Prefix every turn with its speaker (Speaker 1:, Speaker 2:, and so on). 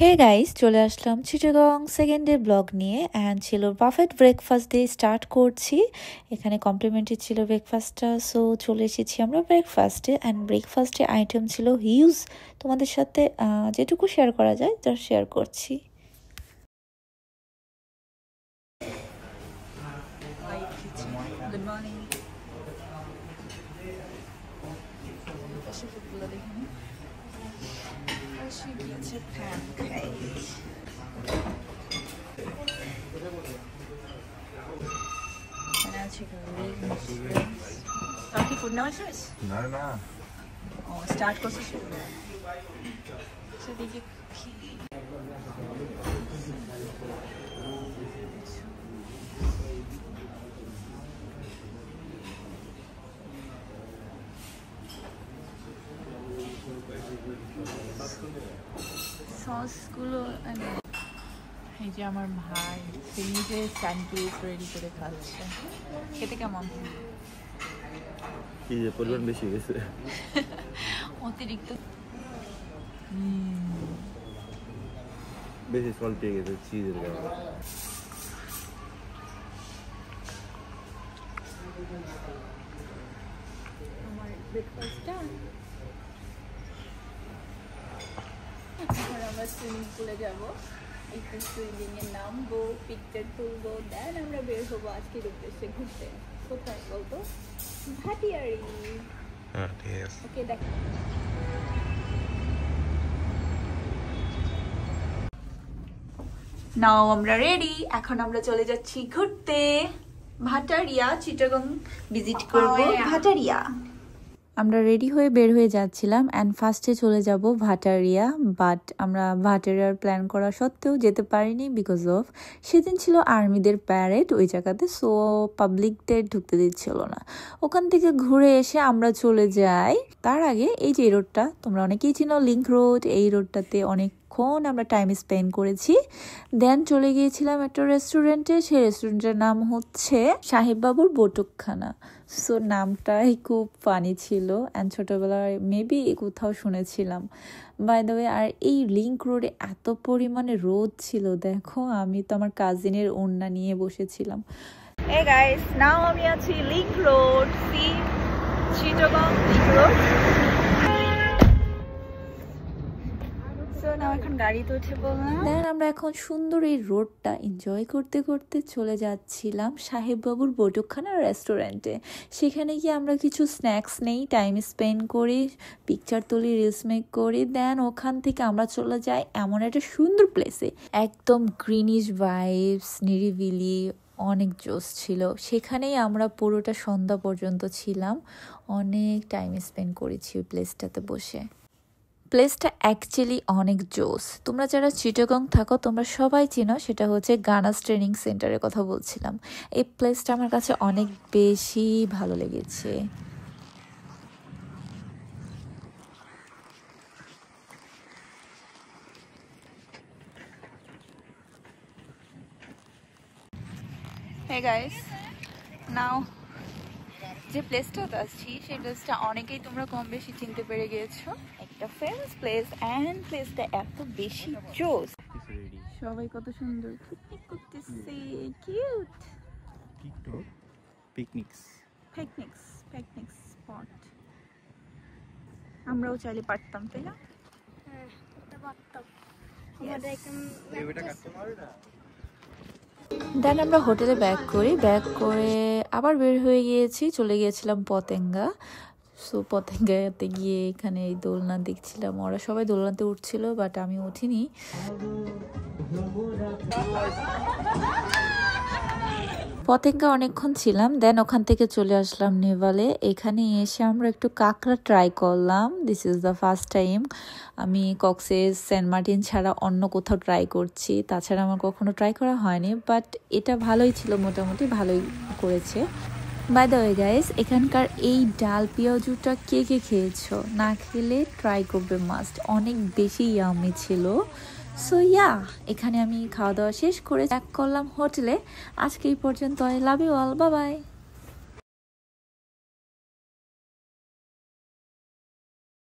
Speaker 1: Hey guys, চলে আসলাম Chittagong second day blog নিয়ে and ছিল পারফেক্ট ব্রেকফাস্ট দিয়ে স্টার্ট করছি। এখানে কমপ্লিমেন্টারি ছিল ব্রেকফাস্টটা, সো চলে এসেছি আমরা ব্রেকফাস্টে। অ্যান্ড ব্রেকফাস্টে আইটেম ছিল হিউজ, তোমাদের সাথে যেটুকু শেয়ার করা যায় তা শেয়ার করছি। Good morning. কি ফুড নেওয়া শেষ?
Speaker 2: না
Speaker 1: ও স্টার্ট করছিস? সেদিকে সসগুলো এই যে আমার ভাই সে নিজে স্যান্ডউইচ রেডি করে খাচ্ছে। খেতে কেমন?
Speaker 2: কি যে পরিমাণ বেশি গেছে,
Speaker 1: অতিরিক্ত
Speaker 2: বেশি সল্ট পেয়ে গেছে চিজের কারণে।
Speaker 1: আমার ব্রেকফাস্টটা এখন আমরা সুইমিং পুলে যাবো, একটু সুইমিং এ নামবো, পিকচার তুলবো, দেন আমরা বের হবো আজকের উদ্দেশ্যে ঘুরতে। কোথায় বলতো? ভাটিয়ারি। ওকে, দেখ। নাও আমরা রেডি, এখন আমরা চলে যাচ্ছি ঘুরতে ভাটারিয়া। চিটাগং ভিজিট করব ভাটারিয়া। আমরা রেডি হয়ে বের হয়ে যাচ্ছিলাম অ্যান্ড ফার্স্টে চলে যাব ভাটারিয়া, বাট আমরা ভাটারিয়ার প্ল্যান করা সত্ত্বেও যেতে পারিনি বিকজ অফ সেদিন ছিল আর্মিদের প্যারেড ওই জায়গাতে, সো পাবলিকদের ঢুকতে দিচ্ছিল না। ওখান থেকে ঘুরে এসে আমরা চলে যাই। তার আগে এই যে রোডটা তোমরা অনেকেই চিনো, লিংক রোড, এই রোডটাতে অনেকক্ষণ আমরা টাইম স্পেন্ড করেছি। দেন চলে গিয়েছিলাম একটা রেস্টুরেন্টে, সেই রেস্টুরেন্টের নাম হচ্ছে সাহেব বাবুর বটুকখানা। সো নামটাই খুব ফানি ছিল অ্যান্ড ছোটোবেলায় মেবি কোথাও শুনেছিলাম বাই দ্য ওয়ে। আর এই লিংক রোডে এত পরিমাণে রোদ ছিল, দেখো আমি তো আমার কাজিনের ওড়না নিয়ে বসেছিলাম। Hey guys, now আমি আছি লিংক রোড, সি চিটাগং লিংক রোড। এখন গাড়িতে উঠে বললাম, দেন আমরা এখন সুন্দর এই রোডটা এনজয় করতে করতে চলে যাচ্ছিলাম সাহেব বাবুর বটুকখানা রেস্টুরেন্টে। সেখানে গিয়ে আমরা কিছু স্ন্যাক্স নেই, টাইম স্পেন্ড করি, পিকচার তুলি, রিলস মেক করি। দেন ওখান থেকে আমরা চলে যাই এমন একটা সুন্দর প্লেসে, একদম গ্রিনিশ ভাইবস, নিরিবিলি, অনেক জোস ছিল। সেখানেই আমরা পুরোটা সন্ধ্যা পর্যন্ত ছিলাম, অনেক টাইম স্পেন্ড করেছি ওই প্লেসটাতে বসে। প্লেসটা অ্যাকচুয়ালি অনেক জোস। তোমরা যারা চিটাগং থাকো তোমরা সবাই চিনো, সেটা হচ্ছে গানাস ট্রেনিং সেন্টারের কথা বলছিলাম। এই প্লেসটা আমার কাছে অনেক বেশি ভালো লেগেছে। Hey guys, now যে প্লেসটাতে আসছি সেই প্লেসটা অনেকেই তোমরা কম বেশি চিনতে পেরে গিয়েছো, একটা ফেমাস প্লেস অ্যান্ড প্লেসটা এত বেশি জোস। সবাই কত সুন্দর পিকনিক করতেছে, কিউট। Picnic spot. আমরাও চাইলে পারতাম, তাই না? দেন আমরা হোটেলে ব্যাক করে আবার বের হয়ে গিয়েছি, চলে গিয়েছিলাম পতেঙ্গা। সো পতেঙ্গাতে গিয়ে এখানে এই দোলনা দেখছিলাম, ওরা সবাই দোলনাতে উঠছিল বাট আমি উঠিনি। পতেঙ্গা অনেকক্ষণ ছিলাম, দেন ওখান থেকে চলে আসলাম নেভালে। এখানে এসে আমরা একটু কাঁকড়া ট্রাই করলাম। This is the first time আমি কক্সেস, সেন্ট মার্টিন ছাড়া অন্য কোথাও ট্রাই করছি। তাছাড়া আমার কখনো ট্রাই করা হয়নি, বাট এটা ভালোই ছিল, মোটামুটি ভালোই করেছে। বাই দ্য ওয়ে গাইস, এখানকার এই ডাল পেঁয়াজুটা কে কে খেয়েছো? না খেলে ট্রাই করবে মাস্ট, অনেক বেশি ইয়ামি ছিল। সো ইয়া, এখানে আমি খাওয়া দাওয়া শেষ করে ব্যাক করলাম হোটেলে। আজকে এই পর্যন্ত, I love you all, bye by.